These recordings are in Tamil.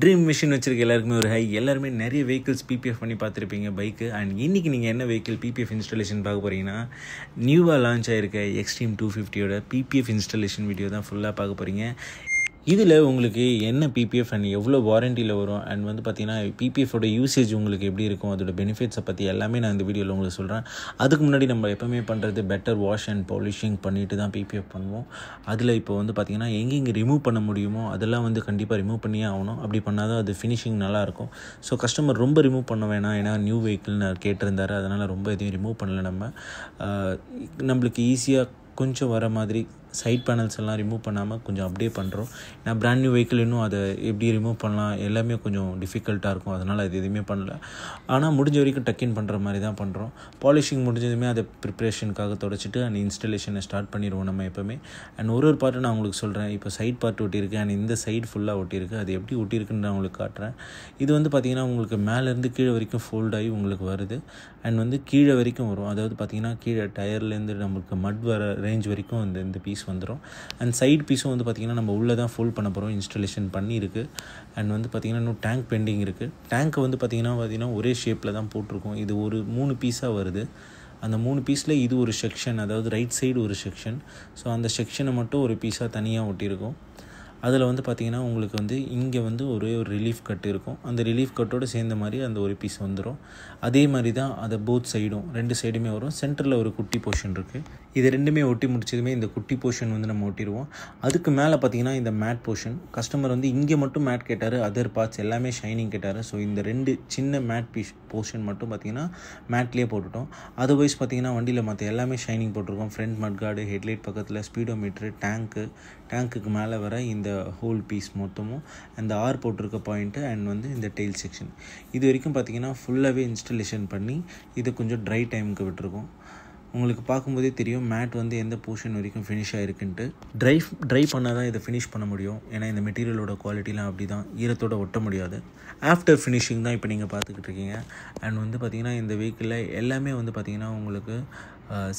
ட்ரீம் மிஷின் வச்சுருக்க எல்லாருக்குமே ஒரு ஹை. எல்லாருமே நிறைய வெஹிக்கிள்ஸ் பிபிஎஃப் பண்ணி பார்த்துருப்பீங்க பைக்கு. அண்ட் இன்றைக்கி நீங்கள் என்ன வெஹிக்கிள் பிபிஎஃப் இன்ஸ்டாலேஷன் பார்க்க போகிறீங்கன்னா, நியூவாக லான்ச் ஆகிருக்க எக்ஸ்ட்ரீம் 250யோட பிபிஎஃப் இன்ஸ்டாலேஷன் வீடியோ தான் ஃபுல்லாக பார்க்க போகிறீங்க. இதில் உங்களுக்கு என்ன பிபிஎஃப் அண்ட் எவ்வளோ வாரண்டியில் வரும், அண்ட் வந்து பார்த்தீங்கன்னா பிபிஎஃபோட யூசேஜ் உங்களுக்கு எப்படி இருக்கும், அதோட பெனிஃபிட்ஸை பற்றி எல்லாமே நான் இந்த வீடியோவில் உங்களுக்கு சொல்கிறேன். அதுக்கு முன்னாடி நம்ம எப்போவுமே பண்ணுறது பெட்டர் வாஷ் அண்ட் பாலிஷிங் பண்ணிட்டு தான் பிபிஎஃப் பண்ணுவோம். அதில் இப்போ வந்து பார்த்திங்கன்னா எங்கெங்கே ரிமூவ் பண்ண முடியுமோ அதெல்லாம் வந்து கண்டிப்பாக ரிமூவ் பண்ணியே ஆகணும். அப்படி பண்ணால் தான் அது ஃபினிஷிங் நல்லாயிருக்கும். ஸோ கஸ்டமர் ரொம்ப ரிமூவ் பண்ண வேணாம், ஏன்னா நியூ வெஹிக்கிள்னு கேட்டிருந்தார். அதனால் ரொம்ப எதையும் ரிமூவ் பண்ணலை. நம்மளுக்கு ஈஸியாக கொஞ்சம் வர மாதிரி சைட் பேனல்ஸ் எல்லாம் ரிமூவ் பண்ணாமல் கொஞ்சம் அப்படியே பண்ணுறோம். ஏன்னா பிராண்ட் நியூ வெஹிக்கிள் இன்னும் அதை எப்படி ரிமூவ் பண்ணலாம் எல்லாமே கொஞ்சம் டிஃபிகல்ட்டாக இருக்கும். அதனால் அது எதுவுமே பண்ணல. ஆனால் முடிஞ்ச வரைக்கும் டக்கின் பண்ணுற மாதிரி தான் பண்ணுறோம். பாலிஷிங் முடிஞ்சதுமே அதை ப்ரிப்ரேஷனுக்காக தொடச்சிட்டு அண்ட் இன்ஸ்டாலேஷனை ஸ்டார்ட் பண்ணிடுவோம் நம்ம எப்போவுமே. அண்ட் ஒரு பார்ட்டு நான் உங்களுக்கு சொல்கிறேன். இப்போ சைட் பார்ட் ஒட்டியிருக்கு அண்ட் இந்த சைடு ஃபுல்லாக ஒட்டியிருக்கு. அது எப்படி ஒட்டியிருக்குன்னு நான் உங்களுக்கு காட்டுறேன். இது வந்து பார்த்திங்கன்னா உங்களுக்கு மேலேருந்து கீழே வரைக்கும் ஃபோல்ட் ஆகி உங்களுக்கு வருது. அண்ட் வந்து கீழே வரைக்கும் வரும். அதாவது பார்த்திங்கன்னா கீழே டயர்லேருந்து நம்மளுக்கு மட் வர ரேஞ்ச் வரைக்கும் இந்த பீஸ் வந்துடும். அண்ட் சைடு பீஸும் வந்து பார்த்திங்கன்னா நம்ம உள்ளே தான் ஃபோல்ட் பண்ண போகிறோம். இன்ஸ்டாலேஷன் பண்ணியிருக்கு. அண்ட் வந்து பார்த்திங்கன்னா இன்னும் டேங்க் பெண்டிங் இருக்குது. டேங்க்கை வந்து பார்த்திங்கன்னா ஒரே ஷேப்பில் தான் போட்டிருக்கோம். இது ஒரு 3 பீஸாக வருது. அந்த 3 பீஸில் இது ஒரு செக்ஷன், அதாவது ரைட் சைடு ஒரு செக்ஷன். ஸோ அந்த செக்ஷனை மட்டும் ஒரு பீஸாக தனியாக ஒட்டியிருக்கும். அதில் வந்து பார்த்திங்கன்னா உங்களுக்கு வந்து இங்கே வந்து ஒரே ஒரு ரிலீஃப் கட் இருக்கும். அந்த ரிலீஃப் கட்டோடு சேர்ந்த மாதிரி அந்த ஒரு பீஸ் வந்துடும். அதே மாதிரி தான் அதை போத் சைடும் 2 சைடுமே வரும். சென்டரில் ஒரு குட்டி போர்ஷன் இருக்குது. இது ரெண்டுமே ஒட்டி முடிச்சதுமே இந்த குட்டி போர்ஷன் வந்து நம்ம ஒட்டிடுவோம். அதுக்கு மேலே பார்த்திங்கன்னா இந்த மேட் போர்ஷன். கஸ்டமர் வந்து இங்கே மட்டும் மேட் கேட்டார், அதர் பார்ட்ஸ் எல்லாமே ஷைனிங் கேட்டார். ஸோ இந்த 2 சின்ன மேட் போர்ஷன் மட்டும் பார்த்திங்கன்னா மேட்லேயே போட்டுட்டோம். அதர்வைஸ் பார்த்திங்கன்னா வண்டியில் மற்ற எல்லாமே ஷைனிங் போட்டிருக்கோம். ஃப்ரண்ட் மட் கார்டு, ஹெட்லைட் பக்கத்தில் ஸ்பீடோமீட்ரு, டேங்க்குக்கு மேலே வர இந்த ஹோல் பீஸ் மொத்தமும் அந்த ஆர் போட்டிருக்க பாயிண்ட்டு அண்ட் வந்து இந்த டெயில் செக்ஷன். இது வரைக்கும் பார்த்திங்கன்னா ஃபுல்லாகவே இன்ஸ்டாலேஷன் பண்ணி இதை கொஞ்சம் ட்ரை டைமுக்கு விட்டுருக்கோம். உங்களுக்கு பார்க்கும்போதே தெரியும் மேட் வந்து எந்த போர்ஷன் வரைக்கும் ஃபினிஷ் ஆகிருக்குன்ட்டு. ட்ரை பண்ணால் தான் இதை ஃபினிஷ் பண்ண முடியும். ஏன்னா இந்த மெட்டீரியலோட குவாலிட்டிலாம் அப்படி தான், ஈரத்தோடு ஒட்ட முடியாது. ஆஃப்டர் ஃபினிஷிங் தான் இப்போ நீங்கள் பார்த்துக்கிட்டு இருக்கீங்க. அண்ட் வந்து பார்த்திங்கன்னா இந்த வெஹிக்கிளில் எல்லாமே வந்து பார்த்திங்கன்னா உங்களுக்கு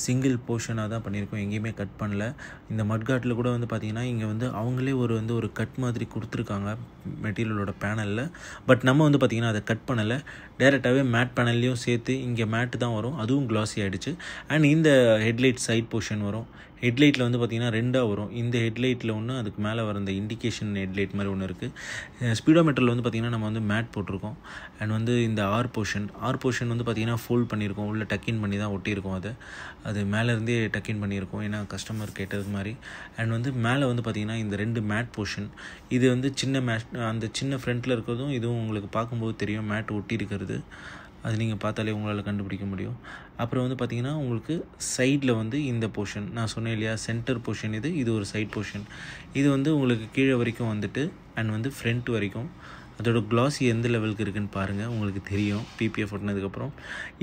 சிங்கிள் போர்ஷனாக தான் பண்ணியிருக்கோம். எங்கேயுமே கட் பண்ணல. இந்த மட்காட்டில் கூட வந்து பார்த்திங்கன்னா இங்கே வந்து அவங்களே ஒரு கட் மாதிரி கொடுத்துருக்காங்க மெட்டீரியலோட பேனலில். பட் நம்ம வந்து பார்த்திங்கன்னா அதை கட் பண்ணலை. டேரெக்டாகவே மேட் பேனல்லையும் சேர்த்து இங்கே மேட்டு தான் வரும். அதுவும் கிளாஸி ஆகிடுச்சு. அண்ட் இந்த ஹெட்லைட் சைட் போர்ஷன் வரும். ஹெட்லைட்டில் வந்து பார்த்திங்கன்னா 2ஆக வரும். இந்த ஹெட்லைட்டில் ஒன்று, அதுக்கு மேலே வர இந்த இண்டிகேஷன் ஹெட்லைட் மாதிரி ஒன்று இருக்குது. ஸ்பீடோமீட்டரில் வந்து பார்த்திங்கன்னா நம்ம வந்து மேட் போட்டிருக்கோம். அண்ட் வந்து இந்த ஆர் போர்ஷன் வந்து பார்த்திங்கன்னா ஃபோல்ட் பண்ணியிருக்கோம். உள்ளே டக்கின் பண்ணி தான் ஒட்டியிருக்கோம். அது மேலேருந்தே டக்கின் பண்ணியிருக்கோம், ஏன்னா கஸ்டமர் கேட்டது மாதிரி. அண்ட் வந்து மேலே வந்து பார்த்திங்கன்னா இந்த 2 மேட் போர்ஷன். இது வந்து சின்ன மேட், அந்த சின்ன ஃப்ரண்ட்டில் இருக்கிறதும் இதுவும் உங்களுக்கு பார்க்கும்போது தெரியும் மேட் ஒட்டி இருக்கிறது. அது நீங்கள் பார்த்தாலே உங்களால் கண்டுபிடிக்க முடியும். அப்புறம் வந்து பார்த்திங்கன்னா உங்களுக்கு சைடில் வந்து இந்த போர்ஷன் நான் சொன்னேன் இல்லையா, சென்டர் போர்ஷன் இது ஒரு சைட் போர்ஷன். இது வந்து உங்களுக்கு கீழே வரைக்கும் வந்துட்டு அண்ட் வந்து ஃப்ரண்ட் வரைக்கும். அதோட கிளாஸி எந்த லெவலுக்கு இருக்குதுன்னு பாருங்கள், உங்களுக்கு தெரியும் பிபிஎஃப் ஒட்டினதுக்கப்புறம்.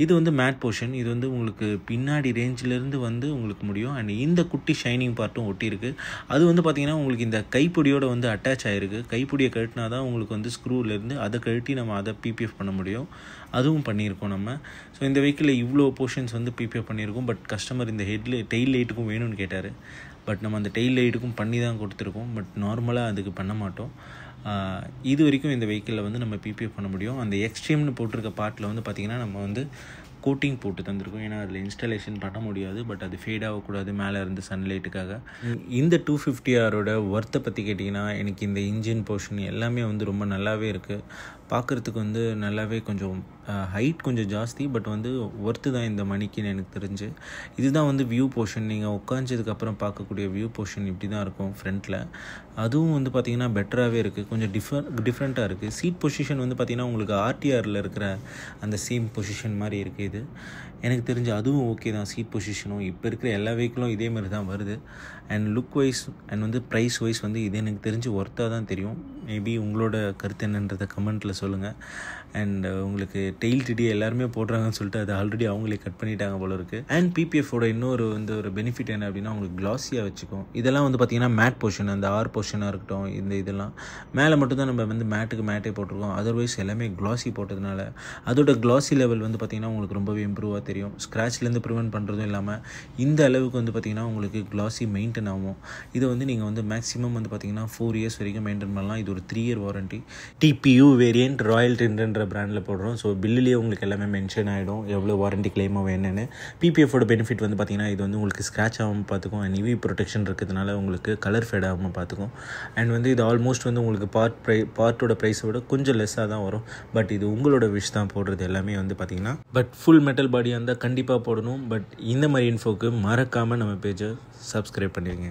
இது வந்து மேட் போர்ஷன். இது வந்து உங்களுக்கு பின்னாடி ரேஞ்சிலேருந்து வந்து உங்களுக்கு முடியும். அண்ட் இந்த குட்டி ஷைனிங் பார்ட்டும் ஒட்டியிருக்கு. அது வந்து பார்த்திங்கன்னா உங்களுக்கு இந்த கைப்பிடியோடு வந்து அட்டாச் ஆகிருக்கு. கைப்பிடியை கழட்டினா தான் உங்களுக்கு வந்து ஸ்க்ரூலேருந்து அதை கழட்டி நம்ம அதை பிபிஎஃப் பண்ண முடியும். அதுவும் பண்ணியிருக்கோம் நம்ம. ஸோ இந்த வெஹிக்கிளில் இவ்வளோ போர்ஷன்ஸ் வந்து பிபிஎஃப் பண்ணியிருக்கோம். பட் கஸ்டமர் இந்த டெயில் லைட்டுக்கும் வேணும்னு கேட்டார். பட் நம்ம அந்த டெயில் லைட்டுக்கும் பண்ணி தான் கொடுத்துருக்கோம். பட் நார்மலாக அதுக்கு பண்ண மாட்டோம். இது வரைக்கும் இந்த வெஹிக்கிளில் வந்து நம்ம பிபிஎஃப் பண்ண முடியும். அந்த எக்ஸ்ட்ரீம்னு போட்டிருக்க பார்ட்டில் வந்து பார்த்திங்கன்னா நம்ம வந்து கோட்டிங் போட்டு தந்திருக்கோம். ஏன்னா அதில் இன்ஸ்டாலேஷன் பண்ண முடியாது. பட் அது ஃபேட் ஆகக்கூடாது மேலே இருந்து சன்லைட்டுக்காக. இந்த 250Rோட ஒர்த்தை பற்றி கேட்டிங்கன்னா, எனக்கு இந்த இன்ஜின் போர்ஷன் எல்லாமே வந்து ரொம்ப நல்லாவே இருக்குது. பார்க்குறதுக்கு வந்து நல்லாவே கொஞ்சம் ஹைட் கொஞ்சம் ஜாஸ்தி. பட் வந்து ஒர்த்து தான் இந்த மணிக்குன்னு எனக்கு தெரிஞ்சு. இதுதான் வந்து வியூ போர்ஷன். நீங்கள் உட்காந்ததுக்கப்புறம் பார்க்கக்கூடிய வியூ போர்ஷன் இப்படி தான் இருக்கும் ஃப்ரண்ட்டில். அதுவும் வந்து பார்த்திங்கன்னா பெட்டராகவே இருக்குது. கொஞ்சம் டிஃப்ரெண்ட்டாக இருக்குது. சீட் பொசிஷன் வந்து பார்த்திங்கன்னா உங்களுக்கு ஆர்டிஆரில் இருக்கிற அந்த சேம் பொசிஷன் மாதிரி இருக்குது. இது எனக்கு தெரிஞ்சு அதுவும் ஓகே தான். சீட் பொசிஷனும் இப்போ இருக்கிற எல்லா வெஹிக்கிளும் இதே மாதிரி தான் வருது. அண்ட் லுக் வைஸ் அண்ட் வந்து ப்ரைஸ் வைஸ் வந்து இது எனக்கு தெரிஞ்சு ஒர்த்தாக தான் தெரியும். மேபி உங்களோட கருத்து என்னன்றதை கமெண்ட்டில் சொல்லுங்கள். அண்ட் உங்களுக்கு டெயில் டிடி எல்லாருமே போடுறாங்கன்னு சொல்லிட்டு அது ஆல்ரெடி அவங்களே கட் பண்ணிட்டாங்க போல இருக்குது. அண்ட் பிபிஎஃபோட இன்னொரு ஒரு பெனிஃபிட் என்ன அப்படின்னா உங்களுக்கு க்ளாஸியாக வச்சுக்கும். இதெல்லாம் பார்த்திங்கன்னா மேட் போர்ஷன், அந்த ஆர் போர்ஷனாக இருக்கட்டும், இதெல்லாம் மேலே மட்டும்தான் நம்ம மேட்டே போட்டிருக்கோம். அதர்வைஸ் எல்லாமே க்ளாஸி போட்டதுனால அதோட க்ளாஸி லெவல் பார்த்திங்கன்னா உங்களுக்கு ரொம்பவே இம்ப்ரூவாக தெரியும். ஸ்க்ராட்ச்லேருந்து ப்ரிவென்ட் பண்ணுறதும் இல்லாமல் இந்த அளவுக்கு பார்த்திங்கன்னா உங்களுக்கு க்ளாஸி மெயின்டைன் ஆகும். இதை நீங்கள் மேக்ஸிமம் பார்த்திங்கன்னா 4 years வரைக்கும் மெயின்டைன் பண்ணலாம். இது ஒரு 3 year warranty. TPU variant royal டின்ட்ன்ற பிராண்டில் போடுறோம். ஸோ பில்லுலேயே உங்களுக்கு எல்லாமே மென்ஷன் ஆகிடும் எவ்வளோ வாரண்ட்டி கிளைம் ஆகும் என்னென்னு. பிபிஎஃபோட பெனிஃபிட் பார்த்திங்கன்னா இது உங்களுக்கு ஸ்க்ராட்ச் ஆகாமல் பார்த்துக்கும். அண்ட் இவி ப்ரொடெக்ஷன் இருக்கிறதுனால உங்களுக்கு கலர் ஃபேட் ஆகாமல் பார்த்துக்கும். அண்ட் இது ஆல்மோஸ்ட் உங்களுக்கு பார்ட்டோட ப்ரைஸை விட கொஞ்சம் லெஸ்ஸாக தான் வரும். பட் இது உங்களோட விஷ் தான் போடுறது எல்லாமே பார்த்திங்கன்னா. பட் ஃபுல் மெட்டல் பாடியாக இருந்தால் கண்டிப்பாக போடணும். பட் இந்த மாதிரி இன்ஃபோக்கு மறக்காமல் நம்ம பேஜை சப்ஸ்கிரைப் பண்ணிடுங்க.